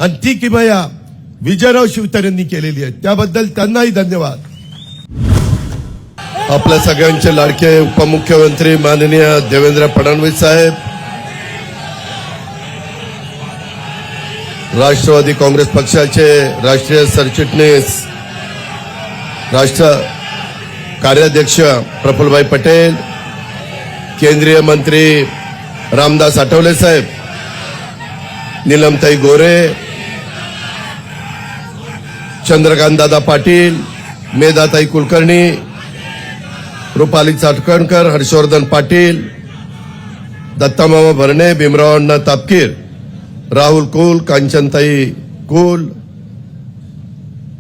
आणि ती किमया विजयराव शिवतारेंनी केलेली आहे, त्याबद्दल त्यांनाही धन्यवाद. आपल्या सगळ्यांचे लाडके उपमुख्यमंत्री माननीय देवेंद्र फडणवीस साहेब, राष्ट्रवादी काँग्रेस पक्षाचे राष्ट्रीय सरचिटणीस राष्ट्र कार्याध्यक्ष प्रफुल्लभाई पटेल, केंद्रीय मंत्री रामदास आठवले साहेब, नीलमताई गोरे, चंद्रकांत दादा पाटील, मेधाताई कुलकर्णी, रुपाली चाटकणकर, हर्षवर्धन पाटील, दत्तामामा भरणे, भीमराव अण्णा तापकीर, राहुल कुल, कांचनताई कुल,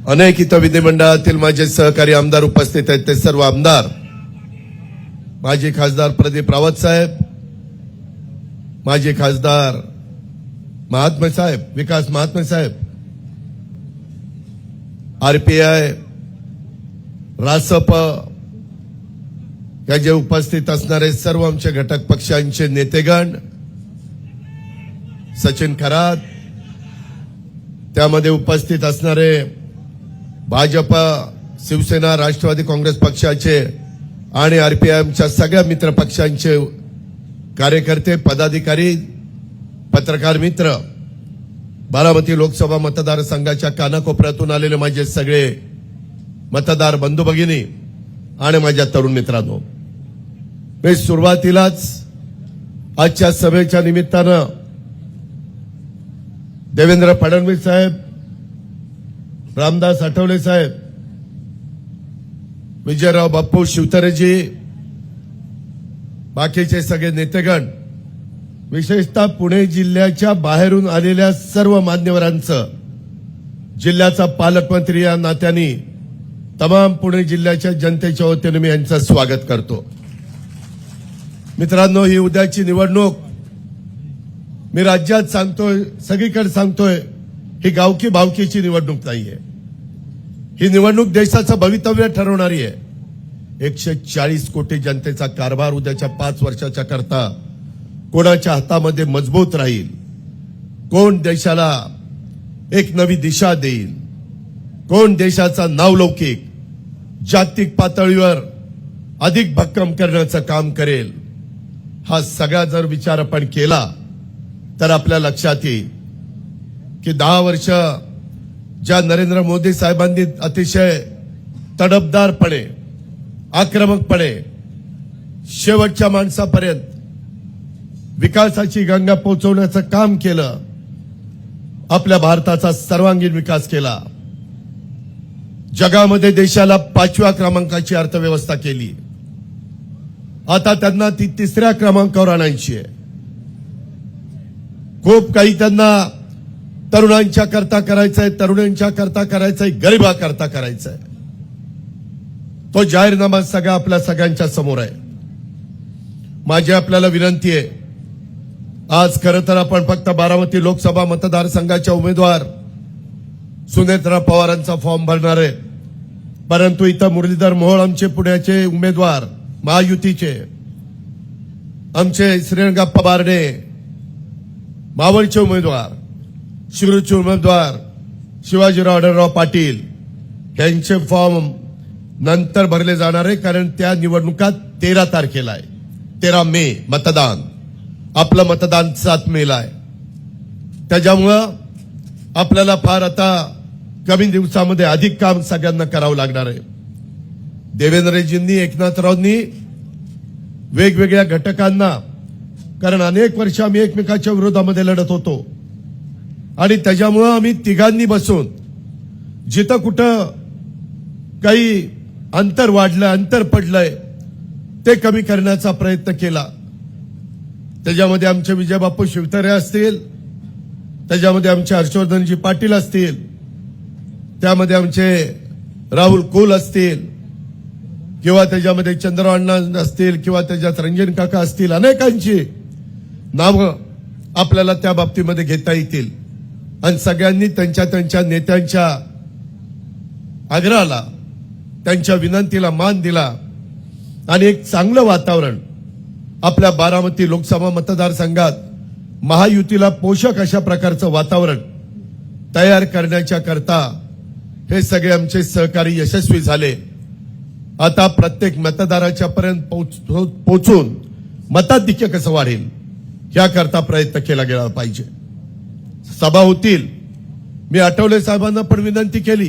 अनेक इतर विधिमंडळातील माझे सहकारी आमदार उपस्थित आहेत. ते सर्व आमदार, माजी खासदार प्रदीप रावत साहेब, माजी खासदार महात्मे साहेब, विकास महात्मे साहेब, आरपीआय, रासप या जे उपस्थित असणारे सर्व आमचे घटक पक्षांचे नेतेगण, सचिन खरात, त्यामध्ये उपस्थित असणारे भाजपा, शिवसेना, राष्ट्रवादी काँग्रेस पक्षाचे आणि आरपीआयच्या सगळ्या मित्र पक्षांचे कार्यकर्ते, पदाधिकारी, पत्रकार मित्र, बारामती लोकसभा मतदारसंघाच्या कानाकोपऱ्यातून आलेले माझे सगळे मतदार बंधू भगिनी आणि माझ्या तरुण मित्रांनो, मी सुरुवातीलाच आजच्या सभेच्या निमित्तानं देवेंद्र फडणवीस साहेब, रामदास आठवले साहेब, विजयराव बाप्पू शिवतारेजी, बाकीचे सगळे नेतेगण, विशेषतः पुणे जिल्ह्याच्या बाहेरून आलेल्या सर्व मान्यवरांचं, जिल्ह्याचा पालकमंत्री या नात्याने तमाम पुणे जिल्ह्याच्या जनतेच्या वतीने मी यांचं स्वागत करतो. मित्रांनो, ही उद्याची निवडणूक मी राज्यात सांगतोय, सगळीकडे सांगतोय, ही गावकी भावकीची निवडणूक नाहीये. ही निवडणूक देशाचं भवितव्य ठरवणारी आहे. 140 कोटी जनतेचा कारभार उद्याच्या 5 वर्षाच्या करता कोणाच्या हातामध्ये मजबूत राहील, कोण देशाला एक नवी दिशा देईल, कोण देशाचा नावलौकिक जागतिक पातळीवर अधिक भक्कम करण्याचं काम करेल, हा सगळा जर विचार आपण केला तर आपल्या लक्षात येईल की 10 वर्ष ज्या नरेंद्र मोदी साहेबांनी अतिशय तडफदारपणे, आक्रमकपणे शेवटच्या माणसापर्यंत विकासाची गंगा पोहोचवण्याचं काम केलं, आपल्या भारताचा सर्वांगीण विकास केला, जगामध्ये देशाला 5व्या क्रमांकाची अर्थव्यवस्था केली, आता त्यांना ती 3ऱ्या क्रमांकावर आणायची आहे. खूप काही त्यांना तरुणांच्या करता करायचंय, तरुणांच्या करता करायचंय, गरिबाकरता करायचंय. तो जाहीरनामा सगळा आपल्या सगळ्यांच्या समोर आहे. माझी आपल्याला विनंती आहे, आज खरं तर आपण फक्त बारामती लोकसभा मतदारसंघाच्या उमेदवार सुनेत्रा पवारांचा फॉर्म भरणार आहे, परंतु इथं मुरलीधर मोहोळ आमचे पुण्याचे उमेदवार, महायुतीचे, आमचे श्रीरंगप्पा बारणे मावळचे उमेदवार, शिरूरचे उमेदवार शिवाजीराव आढळराव पाटील यांचे फॉर्म नंतर भरले जाणार आहे, कारण त्या निवडणुका 13 तारखेला आहे. 13 मे मतदान, आपलं मतदान 7 मेला आहे. त्याच्यामुळं आपल्याला फार आता कमी दिवसामध्ये अधिक काम सगळ्यांना करावं लागणार आहे. देवेंद्रजींनी, एकनाथरावांनी वेगवेगळ्या घटकांना, कारण अनेक वर्ष आम्ही एकमेकाच्या विरोधामध्ये लढत होतो आणि त्याच्यामुळं आम्ही तिघांनी बसून जिथं कुठं काही अंतर वाढलं, अंतर पडलंय, ते कमी करण्याचा प्रयत्न केला. त्याच्यामध्ये आमचे विजयबापू शिवतारे असतील, त्याच्यामध्ये आमचे हर्षवर्धनजी पाटील असतील, त्यामध्ये आमचे राहुल कुल असतील, किंवा त्याच्यामध्ये चंद्रराव अण्णा असतील, किंवा त्याच्यात रंजन काका असतील, अनेकांची नावं आपल्याला त्या बाबतीमध्ये घेता येतील. आणि सगळ्यांनी त्यांच्या नेत्यांच्या आग्रहाला, त्यांच्या विनंतीला मान दिला आणि एक चांगलं वातावरण आपल्या बारामती लोकसभा मतदारसंघात महायुतीला पोषक अशा प्रकारचं वातावरण तयार करण्याच्या करता हे सगळे आमचे सहकारी यशस्वी झाले. आता प्रत्येक मतदाराच्या पर्यंत पोहोचून मताधिक्य कसं वाढेल याकरता प्रयत्न केला गेला पाहिजे. सभा होतील. मी आठवले साहेबांना पण विनंती केली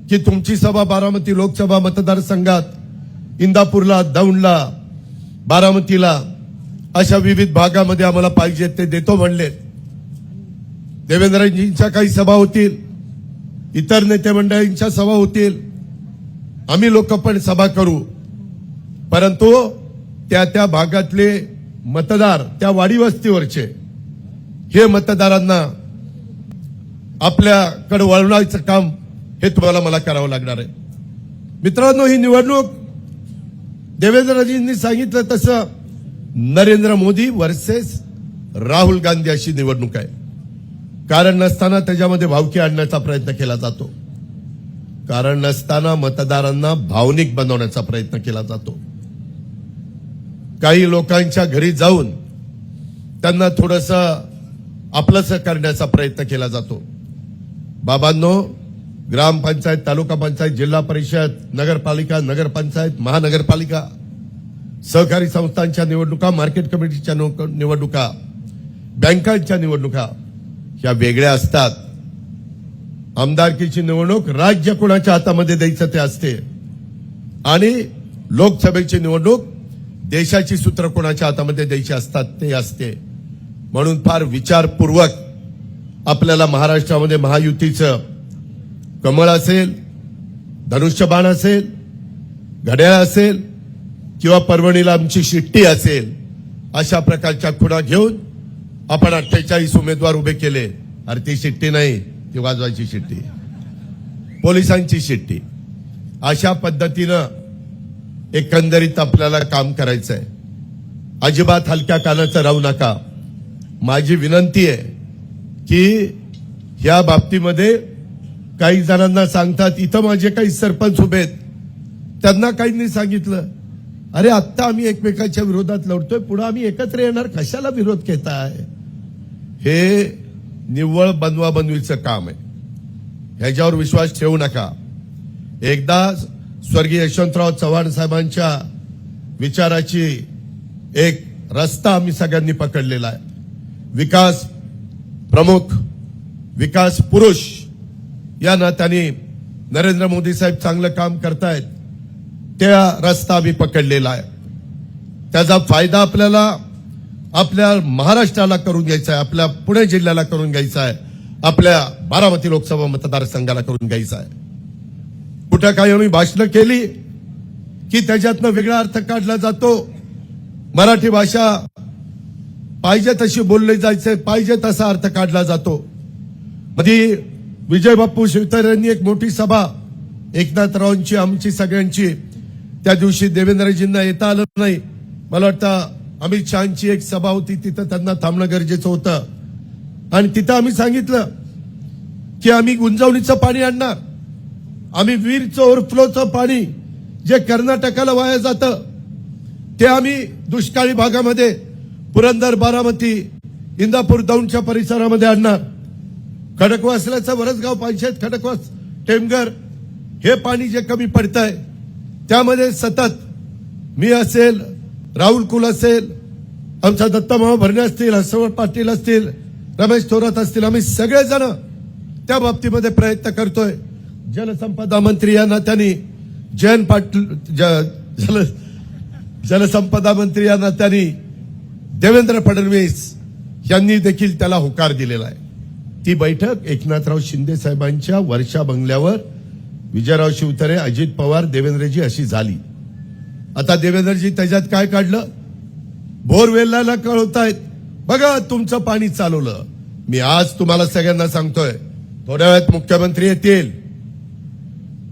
की तुमची सभा बारामती लोकसभा मतदारसंघात इंदापूरला, दौंडला, बारामतीला अशा विविध भागामध्ये आम्हाला पाहिजे ते देतो म्हणले. देवेंद्रजींच्या काही सभा होतील, इतर नेते मंडळींच्या सभा होतील, आम्ही लोक पण सभा करू. परंतु त्या भागातले मतदार, त्या वाडी वस्तीवरचे हे मतदारांना आपल्याकडे वळवण्याचं काम हे तुम्हाला मला करावं लागणार आहे. मित्रांनो, ही निवडणूक देवेंद्रजींनी सांगितलं तसं नरेंद्र मोदी वर्सेस राहुल गांधी अशी निवडणूक आहे. कारण नसताना त्याच्यामध्ये भावकी आणण्याचा प्रयत्न केला जातो. कारण नसताना मतदारांना भावनिक बनवण्याचा प्रयत्न केला जातो. काही लोकांच्या घरी जाऊन त्यांना थोडंसं आपलंसं करण्याचा प्रयत्न केला जातो. बाबांनो, ग्रामपंचायत, तालुका पंचायत, जिल्हा परिषद, नगरपालिका, नगरपंचायत, महानगरपालिका, सहकारी संस्थांच्या निवडणुका, मार्केट कमिटीच्या निवडणुका, बँकांच्या निवडणुका ह्या वेगळ्या असतात. आमदारकीची निवडणूक राज्य कोणाच्या हातामध्ये द्यायचं ते असते आणि लोकसभेची निवडणूक देशाची सूत्र कोणाच्या हातामध्ये द्यायची असतात ते असते. म्हणून फार विचारपूर्वक आपल्याला महाराष्ट्रामध्ये महायुतीचं कमळ असेल, धनुष्यबाण असेल, घड्याळ असेल किंवा परभणीला आमची शिट्टी असेल, अशा प्रकारच्या खुणा घेऊन आपण 48 उमेदवार उभे केले. अरे ती शिट्टी नाही, ती वाजवायची शिट्टी, पोलिसांची शिट्टी. अशा पद्धतीनं एकंदरीत आपल्याला काम करायचं आहे. अजिबात हलक्या कानाचं राहू नका. माझी विनंती आहे की या बाबतीमध्ये काही जणांना सांगतात, इथं माझे काही सरपंच उभे आहेत, त्यांना काहींनी सांगितलं, अरे आत्ता आम्ही एकमेकाच्या विरोधात लढतोय, पुढे आम्ही एकत्र येणार, कशाला विरोध घेताय? हे निव्वळ बनवाबनवीचं काम आहे. ह्याच्यावर विश्वास ठेवू नका. एकदा स्वर्गीय यशवंतराव चव्हाण साहेबांच्या विचाराची एक रस्ता आम्ही सगळ्यांनी पकडलेला आहे. विकास प्रमुख, विकास पुरुष या नात्याने नरेंद्र मोदी साहेब चांगलं काम करतायत, त्या रस्ता आम्ही पकडलेला आहे. त्याचा फायदा आपल्याला आपल्या महाराष्ट्राला करून घ्यायचा आहे, आपल्या पुणे जिल्ह्याला करून घ्यायचा आहे, आपल्या बारामती लोकसभा मतदारसंघाला करून घ्यायचा आहे. कुठं काही आम्ही भाषणं केली की त्याच्यातनं वेगळा अर्थ काढला जातो. मराठी भाषा पाहिजे तशी बोलली जायचे, पाहिजे तसा अर्थ काढला जातो. मध्ये विजय बाप्पू शिवतारे यांनी एक मोठी सभा, एकनाथरावांची, आमची सगळ्यांची, त्या दिवशी देवेंद्रजींना येता आलं नाही. मला वाटतं अमित शहाची एक सभा होती, तिथं त्यांना थांबणं गरजेचं होतं. आणि तिथं आम्ही सांगितलं की आम्ही गुंजवणीचं पाणी आणणार, आम्ही वीरचं ओव्हरफ्लोचं पाणी जे कर्नाटकाला वाया जातं ते आम्ही दुष्काळी भागामध्ये पुरंदर, बारामती, इंदापूर, दौंडच्या परिसरामध्ये आणणार. खडकवासल्याचं वरसगाव पंचायत, खडकवास, टेमघर हे पाणी जे कमी पडतंय त्यामध्ये सतत मी असेल, राहुल कुल असेल, आमचा दत्तामामा भरणे असतील, हर्षवर्धन पाटील असतील, रमेश थोरात असतील, आम्ही सगळेजण त्या बाबतीमध्ये प्रयत्न करतोय. जलसंपदा मंत्री या नात्याने जयंत पाटील, जलसंपदा मंत्री या नात्याने देवेंद्र फडणवीस यांनी देखील त्याला होकार दिलेला आहे. ती बैठक एकनाथराव शिंदे साहेबांच्या वर्षा बंगल्यावर विजयराव शिवतारे, अजित पवार, देवेंद्रजी अशी झाली. आता देवेंद्रजी त्याच्यात काय काढलं? बोरवेलला कळवतायत, बघा तुमचं पाणी चालवलं. मी आज तुम्हाला सगळ्यांना सांगतोय, थोड्या वेळात मुख्यमंत्री येतील,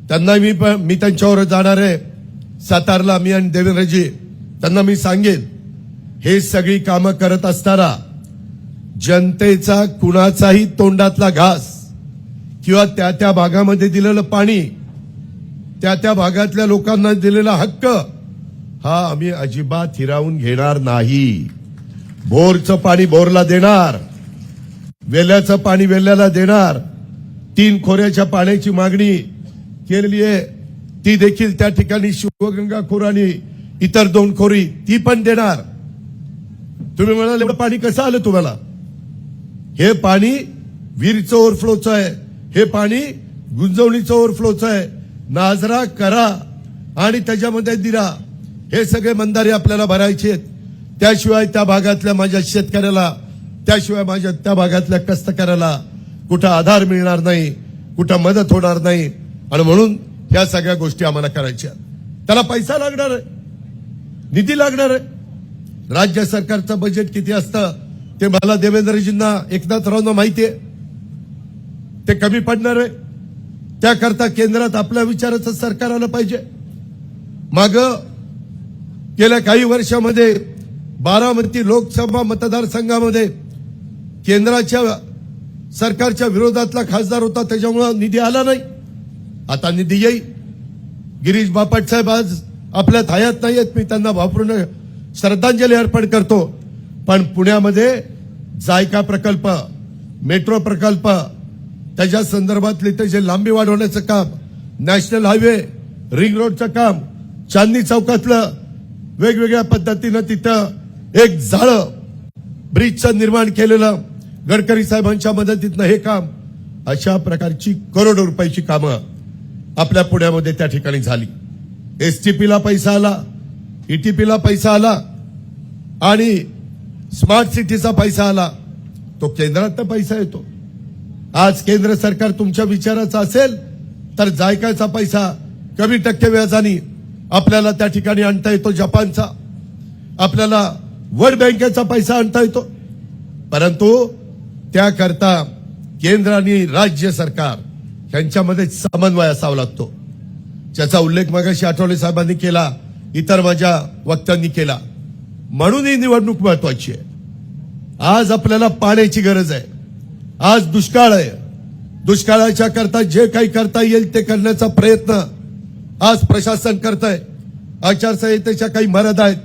त्यांना मी त्यांच्यावर जाणार आहे सातारला, मी आणि देवेंद्रजी. त्यांना मी सांगेन, हे सगळी कामं करत असताना जनतेचा कुणाचाही तोंडातला घास किंवा त्या भागामध्ये दिलेलं पाणी, त्या भागातल्या लोकांना दिलेला हक्क हा आम्ही अजिबात हिरावून घेणार नाही. बोरचं पाणी बोरला देणार, वेल्याचं पाणी वेल्याला देणार, तीन खोऱ्याच्या पाण्याची मागणी केलेली आहे, ती देखील त्या ठिकाणी शिवगंगा खोर आणि इतर 2 खोरी ती पण देणार. तुम्ही म्हणाल एवढं पाणी कसं आलं तुम्हाला? हे पाणी विहिरीचं ओव्हरफ्लोचं आहे, हे पाणी गुंजवणीचं ओव्हरफ्लोचं आहे. नाजरा करा आणि त्याच्यामध्ये दिरा, हे सगळे बंधारे आपल्याला भरायचे आहेत. त्याशिवाय त्या भागातल्या माझ्या शेतकऱ्याला, त्याशिवाय माझ्या त्या भागातल्या कष्टकऱ्याला कुठं आधार मिळणार नाही, कुठं मदत होणार नाही. आणि म्हणून ह्या सगळ्या गोष्टी आम्हाला करायच्या. त्याला पैसा लागणार आहे, निधी लागणार आहे. राज्य सरकारचं बजेट किती असतं ते मला देवेंद्रजींना, एकनाथरावांना माहिती आहे. ते कमी पडणार आहे. त्याकरता केंद्रात आपल्या विचाराचं सरकार आलं पाहिजे. माग गेल्या काही वर्षामध्ये बारामती लोकसभा मतदारसंघामध्ये केंद्राच्या सरकारच्या विरोधातला खासदार होता, त्याच्यामुळे निधी आला नाही. आता निधी येईल. गिरीश बापट साहेब आज आपल्यात हयात नाहीयेत, मी त्यांना वापरून श्रद्धांजली अर्पण करतो. पण पुण्यामध्ये जायका प्रकल्प, मेट्रो प्रकल्प, त्याच्या संदर्भातले त्याचे लांबी वाढवण्याचं काम, नॅशनल हायवे, रिंग रोडचं काम, चांदणी चौकातलं वेगवेगळ्या पद्धतीनं तिथं एक जाळं ब्रिजचं निर्माण केलेलं, गडकरी साहेबांच्या मदतीनं हे काम, अशा प्रकारची करोडो रुपयाची कामं आपल्या पुण्यामध्ये त्या ठिकाणी झाली. एसटीपीला पैसा आला, ईटीपीला पैसा आला आणि स्मार्ट सिटीचा पैसा आला. तो केंद्रात पैसा येतो. आज केंद्र सरकार तुमच्या विचाराचं असेल तर जायकाचा पैसा कमी टक्के व्याजाने आपल्याला त्या ठिकाणी आणता येतो. जपानचा आपल्याला वर्ल्ड बँकेचा पैसा आणता येतो. परंतु त्याकरता केंद्र आणि राज्य सरकार यांच्यामध्ये समन्वय असावा लागतो, ज्याचा उल्लेख मगाशी आठवले साहेबांनी केला, इतर माझ्या वक्त्यांनी केला. म्हणून ही निवडणूक महत्वाची आहे. आज आपल्याला पाण्याची गरज आहे. आज दुष्काळ आहे. दुष्काळाच्या करता जे काही करता येईल ते करण्याचा प्रयत्न आज प्रशासन करत आहे. आचारसंहितेच्या काही मर्यादा आहेत,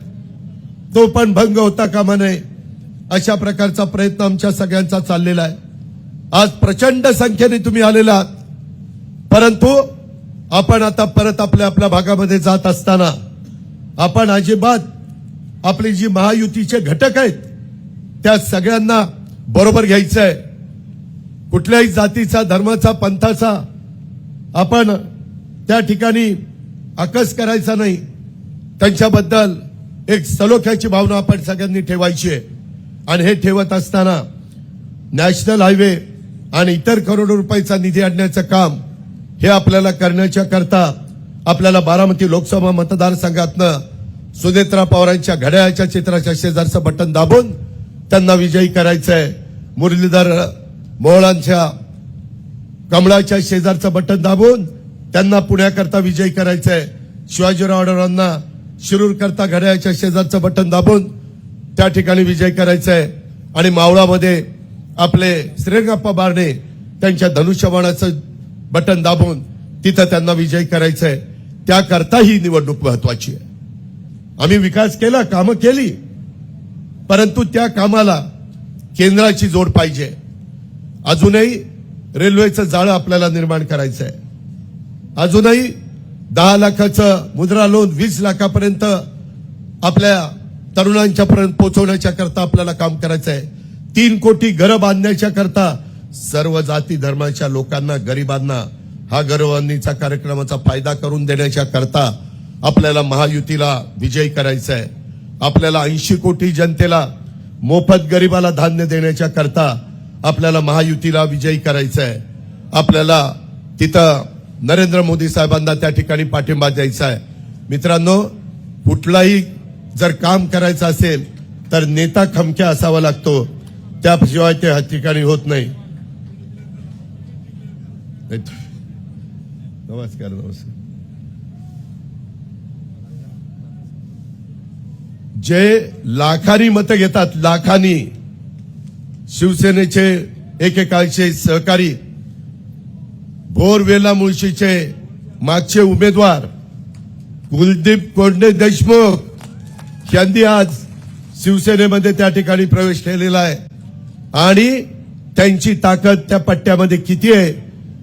तो पण भंग होता कामा नये, अशा प्रकारचा प्रयत्न आमच्या सगळ्यांचा चाललेला आहे. आज प्रचंड संख्येने तुम्ही आलेला आहात. परंतु आपण आता परत आपल्या आपल्या भागामध्ये जात असताना आपण अजिबात आपली जी महायुतीचे घटक आहेत त्या सगळ्यांना बरोबर घ्यायचं आहे. कुठल्याही जातीचा, धर्माचा, पंथाचा आपण त्या ठिकाणी आकस करायचा नाही. त्यांच्याबद्दल एक सलोख्याची भावना आपण सगळ्यांनी ठेवायची आहे. आणि हे ठेवत असताना नॅशनल हायवे आणि इतर करोडो रुपयाचा निधी आणण्याचं काम हे आपल्याला करण्याच्या करता आपल्याला बारामती लोकसभा मतदारसंघातनं सुनेत्रा पवारांच्या घड्याळाच्या चित्राच्या शेजारचं बटन दाबून त्यांना विजयी करायचं आहे. मुरलीधर मोहोळांच्या कमळाच्या शेजारचं बटन दाबून त्यांना पुण्याकरता विजयी करायचं आहे. शिवाजीराव आढळरावांना शिरूर करता घड्याळाच्या शेजारचं बटन दाबून त्या ठिकाणी विजय करायचा आहे. आणि मावळामध्ये आपले श्रीरंगप्पा बारणे त्यांच्या धनुष्यबाणाचं बटन दाबून तिथं त्यांना विजय करायचा आहे. त्याकरता ही निवडणूक महत्वाची आहे. आम्ही विकास केला, कामं केली, परंतु त्या कामाला केंद्राची जोड पाहिजे. अजूनही रेल्वेचं जाळं आपल्याला निर्माण करायचं आहे. अजूनही 10 लाखाचं मुद्रा लोन 20 लाखापर्यंत आपल्या तरुणांच्या पर्यंत पोहोचवण्याच्या करता आपल्याला काम करायचं आहे. 3 कोटी घरं बांधण्याच्या करता सर्व जाती धर्माच्या लोकांना, गरिबांना हा घरबांधणीचा कार्यक्रमाचा फायदा करून देण्याच्या करता आपल्याला महायुतीला विजयी करायचा आहे. आपल्याला 80 कोटी जनतेला मोफत गरिबाला धान्य देण्याच्या करता आपल्याला महायुतीला विजयी करायचं आहे. आपल्याला तिथं नरेंद्र मोदी साहेबांना त्या ठिकाणी पाठिंबा द्यायचा आहे. मित्रांनो, कुठलाही जर काम करायचं असेल तर नेता खमक्या असावा लागतो, त्याशिवाय ते ठिकाणी होत नाही. नमस्कार. जे लाखांनी मतं घेतात, लाखांनी, शिवसेनेचे एकेकाळचे सहकारी, बोरवेला मुळशीचे मागचे उमेदवार कुलदीप कोंडे देशमुख यांनी आज शिवसेनेमध्ये त्या ठिकाणी प्रवेश केलेला आहे. आणि त्यांची ताकद त्या पट्ट्यामध्ये किती आहे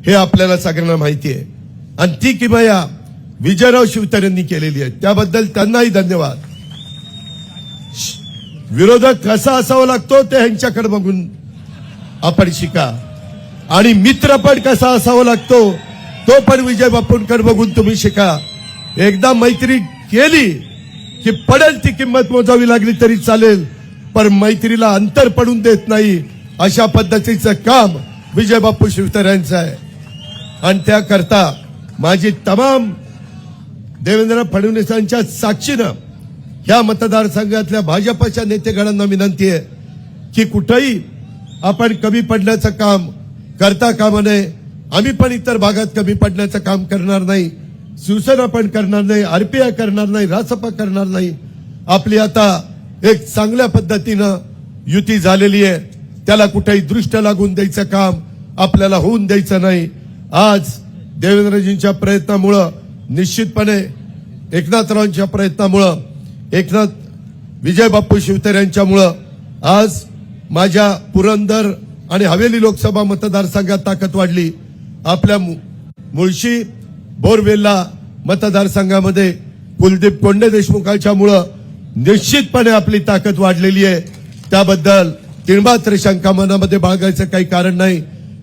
हे आपल्याला सगळ्यांना माहिती आहे आणि ती किमया विजयराव शिवतारेंनी केलेली आहे, त्याबद्दल त्यांनाही धन्यवाद. विरोधक कसा असावा लागतो ते ह्यांच्याकडे बघून आपण शिका आणि मित्रपट कसा असावा लागतो तो पण विजय बापूंकडे बघून तुम्ही शिका. एकदा मैत्री केली की पडेल ती किंमत मोजावी लागली तरी चालेल, पण मैत्रीला अंतर पडून देत नाही अशा पद्धतीचं काम विजय बापू शिवतारे यांचं आहे. आणि त्याकरता माझी तमाम देवेंद्र फडणवीसांच्या साक्षीनं या मतदारसंघातल्या भाजपच्या नेतेगणांना विनंती आहे की कुठेही आपण कमी पडण्याचं काम करता कामा नये. आम्ही पण इतर भागात कमी पडण्याचं काम करणार नाही, शिवसेना पण करणार नाही, आरपीआय करणार नाही, रासपा करणार नाही. आपली आता एक चांगल्या पद्धतीनं युती झालेली आहे, त्याला कुठेही दृष्ट लागून द्यायचं काम आपल्याला होऊन द्यायचं नाही. आज देवेंद्रजींच्या प्रयत्नामुळं निश्चितपणे एकनाथरावांच्या प्रयत्नामुळं विजय बापू शिवतारे यांच्यामुळं आज माझ्या पुरंदर आणि हवेली लोकसभा मतदारसंघात ताकद वाढली. आपल्या मुळशी बोरवेल्ला मतदारसंघामध्ये कुलदीप कोंडे देशमुखांच्यामुळं निश्चितपणे आपली ताकद वाढलेली आहे. त्याबद्दल तिळमात्र शंका मनामध्ये बाळगायचं काही कारण नाही.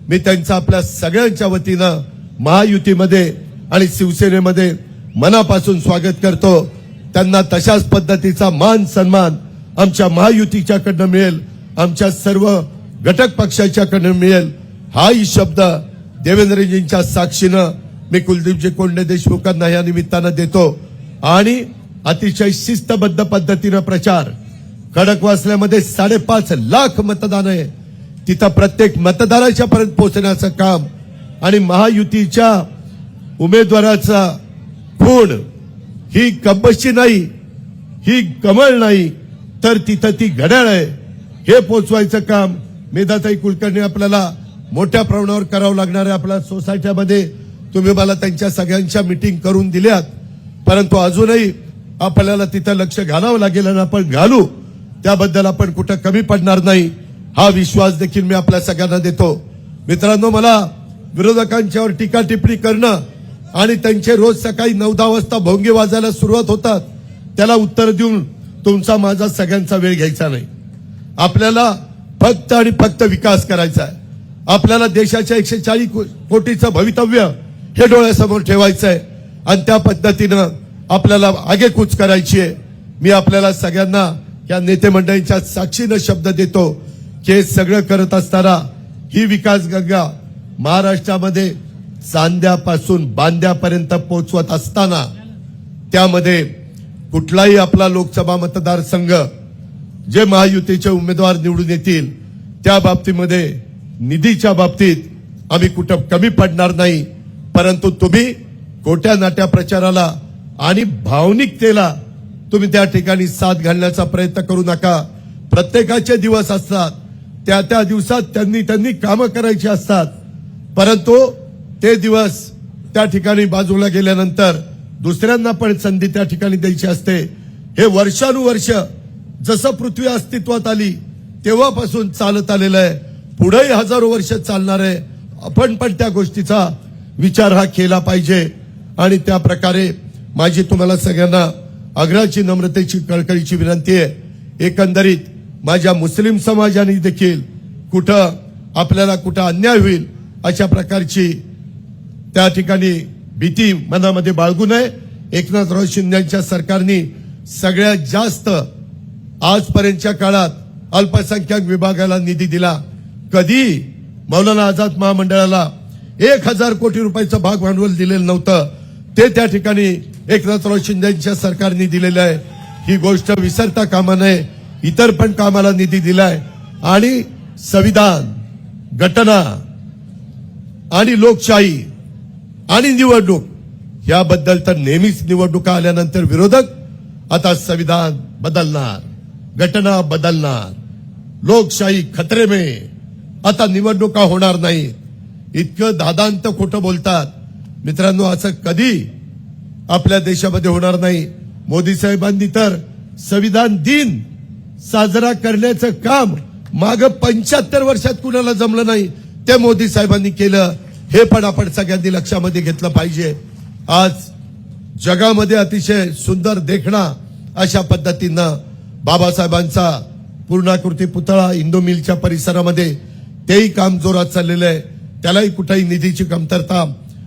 मी त्यांचं आपल्या सगळ्यांच्या वतीनं महायुतीमध्ये आणि शिवसेनेमध्ये मनापासून स्वागत करतो. त्यांना तशाच पद्धतीचा मान सन्मान आमच्या महायुतीच्याकडनं मिळेल, आमच्या सर्व घटक पक्षाच्याकडनं मिळेल. हाही शब्द देवेंद्रजींच्या साक्षीनं मी कुलदीपजी कोंडे देशमुखांना या निमित्तानं देतो. आणि अतिशय शिस्तबद्ध पद्धतीनं प्रचार खडकवासल्यामध्ये 5.5 लाख मतदान आहे, तिथं प्रत्येक मतदाराच्या पर्यंत पोहोचण्याचं काम आणि महायुतीच्या उमेदवाराचा खूण ही कब्बशी नाही, ही कमळ नाही, तर तिथं ती घड्याळ आहे, हे पोचवायचं काम मेधाताई कुलकर्णी आपल्याला मोठ्या प्रमाणावर करावं लागणार आहे. आपल्या सोसायट्यामध्ये तुम्ही मला त्यांच्या सगळ्यांच्या मीटिंग करून दिल्यात, परंतु अजूनही आपल्याला तिथं लक्ष घालावं लागेल आणि आपण घालू. त्याबद्दल आपण कुठं कमी पडणार नाही हा विश्वास देखील मी आपल्या सगळ्यांना देतो. मित्रांनो, मला विरोधकांच्यावर टीका टिप्पणी करणं आणि त्यांचे रोज सकाळी 9-10 वाजता भोंगे वाजायला सुरुवात होतात, त्याला उत्तर देऊन तुमचा माझा सगळ्यांचा वेळ घ्यायचा नाही. आपल्याला फक्त आणि फक्त विकास करायचा आहे. आपल्याला देशाच्या 140 कोटीचं भवितव्य हे डोळ्यासमोर ठेवायचं आहे आणि त्या पद्धतीनं आपल्याला आगेकूच करायची आहे. मी आपल्याला सगळ्यांना या नेते मंडळींच्या साक्षीनं शब्द देतो की हे सगळं करत असताना ही विकास गंगा महाराष्ट्रामध्ये चांद्यापासून बांद्यापर्यंत पोहोचवत असताना त्यामध्ये कुठलाही आपला लोकसभा मतदारसंघ जे महायुतीचे उमेदवार निवडून येतील त्या बाबतीमध्ये निधीच्या बाबतीत आम्ही कुठं कमी पडणार नाही. परंतु तुम्ही खोट्या नाट्या प्रचाराला आणि भावनिकतेला तुम्ही त्या ठिकाणी साथ घालण्याचा प्रयत्न करू नका. प्रत्येकाचे दिवस असतात, त्या दिवसात त्यांनी कामं करायची असतात, परंतु ते दिवस त्या ठिकाणी बाजूला गेल्यानंतर दुसऱ्यांना पण संधी त्या ठिकाणी द्यायची असते. हे वर्षानुवर्ष जसं पृथ्वी अस्तित्वात आली तेव्हापासून चालत आलेलं आहे, पुढेही हजारो वर्ष चालणार आहे. आपण पण त्या गोष्टीचा विचार हा केला पाहिजे. आणि त्या प्रकारे माझी तुम्हाला सगळ्यांना आग्रहाची, नम्रतेची, कळकळीची विनंती आहे. एकंदरीत माझ्या मुस्लिम समाजाने देखील आपल्याला कुठं अन्याय होईल अशा प्रकारची त्या ठिकाणी भीती मनामध्ये बाळगू नये. एकनाथराव शिंदेच्या सरकारने सगळ्यात जास्त आजपर्यंतच्या काळात अल्पसंख्याक विभागाला निधी दिला. कधी मौलाना आझाद महामंडळाला 1000 कोटी रुपयाचं भाग भांडवल दिलेलं नव्हतं, ते त्या ठिकाणी एकनाथराव शिंदेच्या सरकारने दिलेलं आहे. ही गोष्ट विसरता कामा नये. इतर पण कामाला निधी दिलाय आणि संविधान, घटना आणि लोकशाही आणि निवडणूक याबद्दल तर नेहमीच निवडणुका आल्यानंतर विरोधक आता संविधान बदलणार, घटना बदलणार, लोकशाही खतरे में, आता निवडणुका होणार नाही, इतकं दादांत खोटं बोलतात. मित्रांनो, असं कधी आपल्या देशामध्ये होणार नाही. मोदी साहेबांनी तर संविधान दिन साजरा करण्याचं काम माग 75 वर्षात कुणाला जमलं नाही, ते मोदी साहेबांनी केलं. हे पण आपण सगळ्यांनी लक्षामध्ये घेतलं पाहिजे। आज जगामध्ये अतिशय सुंदर देखणा अशा पद्धतीनं बाबासाहेबांचा पूर्णाकृती पुतळा इंदू मिलच्या परिसरामध्ये तेही काम जोरात चाललेलं आहे। त्यालाही कुठेही निधीची कमतरता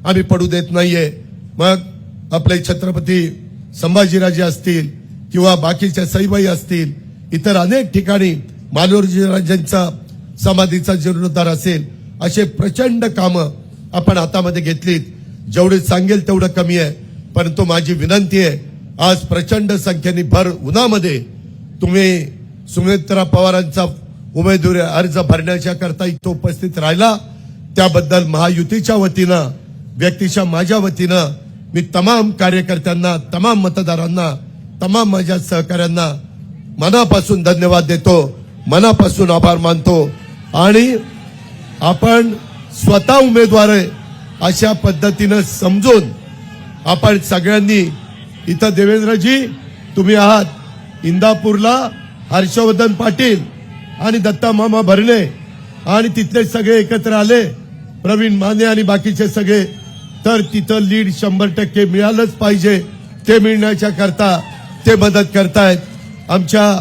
आम्ही पडू देत नाहीये। मग आपले छत्रपती संभाजीराजे असतील किंवा बाकीच्या सईबाई असतील, इतर अनेक ठिकाणी मालोजीराजांचा समाधीचा जीर्णोद्धार असेल, असे प्रचंड कामं आपण हातामध्ये घेतलीत। जेवढे सांगेल तेवढं कमी आहे, परंतु माझी विनंती आहे, आज प्रचंड संख्येने भर उन्हामध्ये तुम्ही सुमित्रा पवारांचा उमेदवारी अर्ज भरण्याच्या करता इथं उपस्थित राहिला, त्याबद्दल महायुतीच्या वतीनं, व्यक्तिशः माझ्या वतीनं मी तमाम कार्यकर्त्यांना, तमाम मतदारांना, तमाम माझ्या सहकाऱ्यांना मनापासून धन्यवाद देतो, मनापासून आभार मानतो। आणि आपण स्वतः उमेदवार आहे अशा पद्धतीनं समजून आपण सगळ्यांनी, इथं देवेंद्रजी तुम्ही आहात, इंदापूरला हर्षवर्धन पाटील आणि दत्ता मामा भरणे आणि तिथले सगळे एकत्र आले, प्रवीण माने आणि बाकीचे सगळे, तर तिथं लीड 100% मिळालंच पाहिजे। ते मिळण्याच्या करता ते मदत करतायत। आमच्या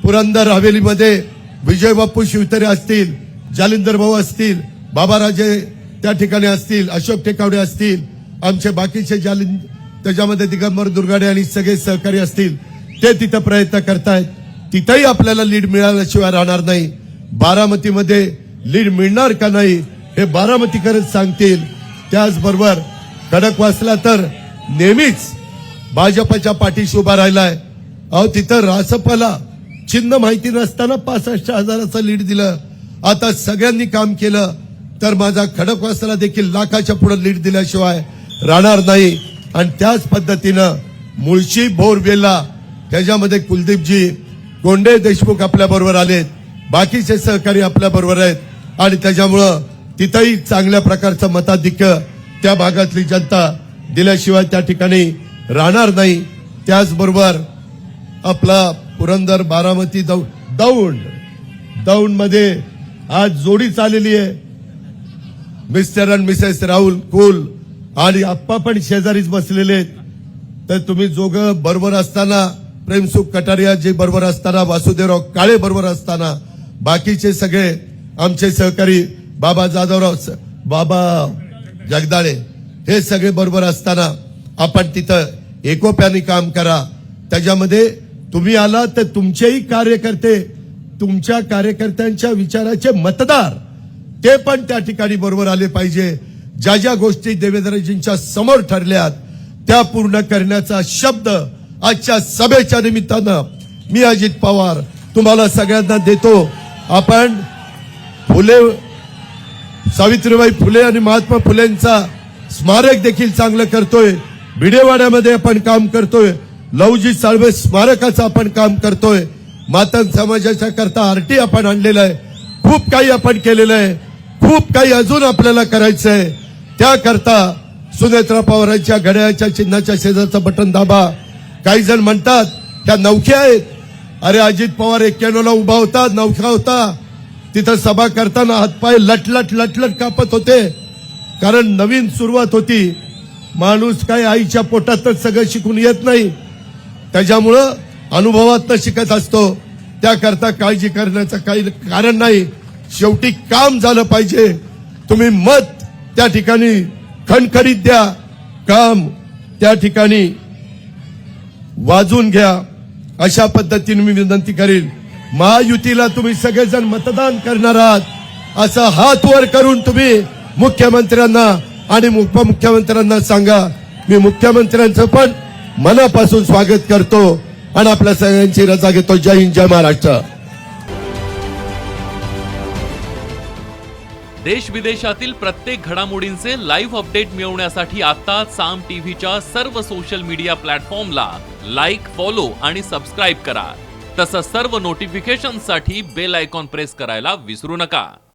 पुरंदर हवेलीमध्ये विजय बापू शिवतरे असतील, जालिंदर भाऊ असतील, बाबाराजे त्या ठिकाणी असतील, अशोक टेकावडे असतील, आमचे बाकीचे त्याच्यामध्ये दिगंबर दुर्गाडे आणि सगळे सहकारी असतील, ते तिथं प्रयत्न करतायत। तिथेही आपल्याला लीड मिळाल्याशिवाय राहणार नाही। बारामतीमध्ये लीड मिळणार का नाही हे बारामतीकरच सांगतील। त्याचबरोबर खडकवासला तर नेहमीच भाजपच्या पाठीशी उभा राहिलाय। अहो तिथं रासपाला चिन्ह माहिती नसताना 65,000चं लीड दिलं। आता सगळ्यांनी काम केलं तर माझा खडकवासला देखील लाखाच्या पुढे लीड दिल्याशिवाय राहणार नाही। आणि त्याच पद्धतीनं मुळशी बोरवेला त्याच्यामध्ये कुलदीपजी कोंडे देशमुख आपल्या बरोबर आलेत, बाकीचे सहकारी आपल्या बरोबर आहेत आणि त्याच्यामुळं तिथेही चांगल्या प्रकारचं मताधिक्य त्या भागातली जनता दिल्याशिवाय त्या ठिकाणी राहणार नाही। त्याचबरोबर आपला पुरंदर बारामती दौंड मध्ये आज जोडी चाललेली आहे, मिस्टर अँड मिसेस राहुल कुल आणि आप्पा पण शेजारीच बसलेले आहेत। तर तुम्ही दोघं बरोबर असताना, प्रेमसुख कटारिया जी बरोबर असताना, वासुदेवराव काळे बरोबर असताना, बाकीचे सगळे आमचे सहकारी बाबा जाधवराव, बाबा जगदाळे हे सगळे बरोबर असताना आपण तिथं एकोप्याने काम करा। त्याच्यामध्ये तुम्ही आला तर तुमचेही कार्यकर्ते, तुमच्या कार्यकर्त्यांच्या विचाराचे मतदार ते पण त्या ठिकाणी बरोबर आले पाहिजे। ज्या ज्या गोष्टी देवेंद्रजींच्या समोर ठरल्यात त्या पूर्ण करण्याचा शब्द आजच्या सभेच्या निमित्तानं मी अजित पवार तुम्हाला सगळ्यांना देतो। आपण सावित्रीबाई फुले आणि महात्मा फुलेंचा स्मारक देखील चांगलं करतोय, भिडेवाड्यामध्ये आपण काम करतोय, लवजी साळवे स्मारकाचं आपण काम करतोय, मातंग समाजाच्या करता आरटी आपण आणलेला आहे, खूप काही आपण केलेलं आहे, खूप काही अजून आपल्याला करायचं आहे। त्याकरता सुनेत्रा पवारांच्या घड्याळाच्या चिन्हाच्या शेजारचं बटन दाबा। काही जण म्हणतात त्या नवख्या आहेत, अरे अजित पवार 91ला उभा होता, नवखा होता, तिथं सभा करताना हातपाय लटलट कापत होते, कारण नवीन सुरुवात होती। माणूस काय आईच्या पोटातच सगळं शिकून येत नाही, त्याच्यामुळं अनुभवातनं शिकत असतो। त्याकरता काळजी करण्याचं काही कारण नाही, शेवटी काम झालं पाहिजे। तुम्ही मत त्या ठिकाणी खणखणीत द्या, काम त्या ठिकाणी वाजून घ्या, अशा पद्धतीने मी विनंती करीन। महायुतीला तुम्ही सगळेजण मतदान करणार आहात असं हात वर करून तुम्ही मुख्यमंत्र्यांना आणि उपमुख्यमंत्र्यांना सांगा। मी मुख्यमंत्र्यांचं पण मनापासून स्वागत करतो आणि आपल्या सगळ्यांची रजा घेतो। जय हिंद, जय महाराष्ट्र। देश विदेशातील प्रत्येक घडामोडींचे लाईव्ह अपडेट मिळवण्यासाठी आता साम टीव्हीच्या सर्व सोशल मीडिया प्लॅटफॉर्मला लाईक, फॉलो आणि सबस्क्राईब करा। तसंच सर्व नोटिफिकेशनसाठी बेल आयकॉन प्रेस करायला विसरू नका।